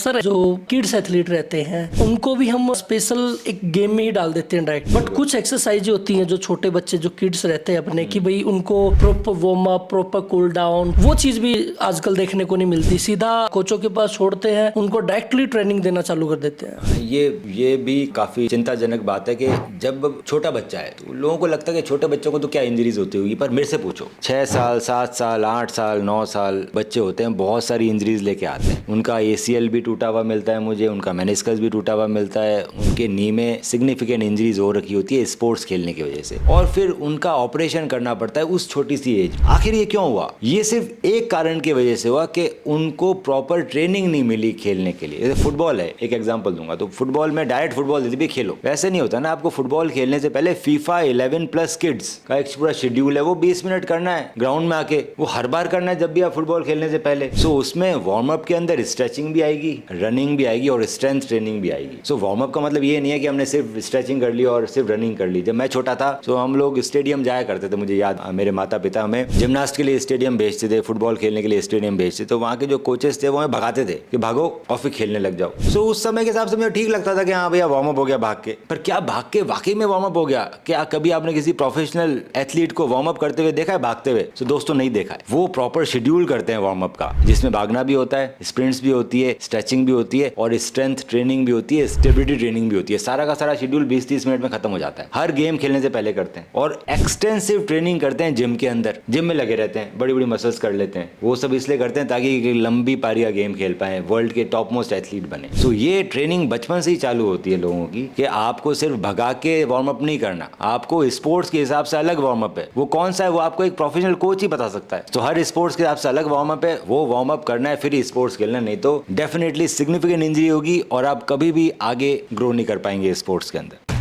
Sir जो kids athlete रहते हैं उनको भी हम स्पेशल एक गेम में ही डाल देते हैं डायरेक्ट, बट कुछ एक्सरसाइज होती हैं जो छोटे बच्चे जो किड्स रहते हैं अपने कि भाई उनको proper warm up, proper cool down, वो चीज भी आजकल देखने को नहीं मिलती। सीधा कोचों के पास छोड़ते हैं, उनको डायरेक्टली ट्रेनिंग देना चालू कर देते हैं। ये भी काफी चिंताजनक बात है कि जब छोटा बच्चा है तो लोगों को लगता है कि छोटे बच्चों को तो क्या इंजरीज होती होगी, पर मेरे से पूछो 6 साल 7 साल 8 साल 9 साल बच्चे होते हैं, बहुत सारी इंजरीज लेके आते हैं। उनका ACL भी टूटा हुआ मिलता है मुझे, उनका मेनिस्कस भी टूटा हुआ मिलता है, उनके नी में सिग्निफिकेंट इंजरीज हो रखी होती है स्पोर्ट्स खेलने की वजह से, और फिर उनका ऑपरेशन करना पड़ता है उस छोटी सी एज। आखिर ये क्यों हुआ? ये सिर्फ एक कारण की वजह से हुआ कि उनको प्रॉपर ट्रेनिंग नहीं मिली खेलने के लिए। जैसे फुटबॉल है, एक एग्जांपल दूंगा, तो फुटबॉल में डायरेक्ट फुटबॉल भी खेलो, वैसे नहीं होता ना। आपको फुटबॉल खेलने से पहले FIFA 11+ किड्स का एक पूरा शेड्यूल है, वो 20 मिनट करना है ग्राउंड में आके, वो हर बार करना है जब भी आप फुटबॉल खेलने से पहले। सो उसमें वार्म अप के अंदर स्ट्रेचिंग भी आएगी, रनिंग भी आएगी और स्ट्रेंथ ट्रेनिंग भी आएगी। सो वार्म अप का मतलब ये नहीं है कि हमने सिर्फ स्ट्रेचिंग कर ली और सिर्फ रनिंग कर ली। जब मैं छोटा था तो हम लोग स्टेडियम जाया करते थे, मुझे याद, मेरे माता पिता हमें जिमनास्ट के लिए स्टेडियम भेजते थे, फुटबॉल खेलने के लिए स्टेडियम भेजते, तो वहाँ के जो कोचेस थे वो हमें भगाते थे कि भागो और फिर खेलने लग जाओ। सो उस समय के हिसाब से मुझे ठीक लगता था कि हाँ भैया वार्म अप हो गया भाग के, पर क्या भाग के वाकई में वार्म अप हो गया? क्या कभी आपने किसी प्रोफेशनल एथलीट को वार्म अप करते हुए देखा है भागते हुए? तो दोस्तों नहीं देखा है। वो प्रॉपर शेड्यूल करते हैं वार्म अप का, जिसमें भागना भी होता है, स्प्रिंट्स भी होती है, स्ट्रेचिंग भी होती है और स्ट्रेंथ ट्रेनिंग भी होती है, स्टेबिलिटी ट्रेनिंग भी होती है। सारा का सारा शेड्यूल 20-30 मिनट में खत्म हो जाता है। हर गेम खेलने से पहले करते हैं और एक्सटेंसिव ट्रेनिंग करते हैं जिम के अंदर, जिम में लगे रहते हैं, बड़ी बड़ी मसल्स कर लेते हैं। वो सब इसलिए करते हैं ताकि लंबी पारी का गेम खेल पाए, वर्ल्ड के टॉप मोस्ट एथलीट बने। सो ये ट्रेनिंग बचपन से ही चालू होती है लोगों की कि आपको सिर्फ भगा के वार्म अप नहीं करना, आपको स्पोर्ट्स के हिसाब से अलग वार्म अप है। वो कौन सा है वो आपको एक प्रोफेशनल कोच ही बता सकता है। तो हर स्पोर्ट्स के हिसाब से अलग वार्म अप है, वो वार्म अप करना है फिर स्पोर्ट्स खेलना, नहीं तो डेफिनेटली सिग्निफिकेंट इंजरी होगी और आप कभी भी आगे ग्रो नहीं कर पाएंगे स्पोर्ट्स के अंदर।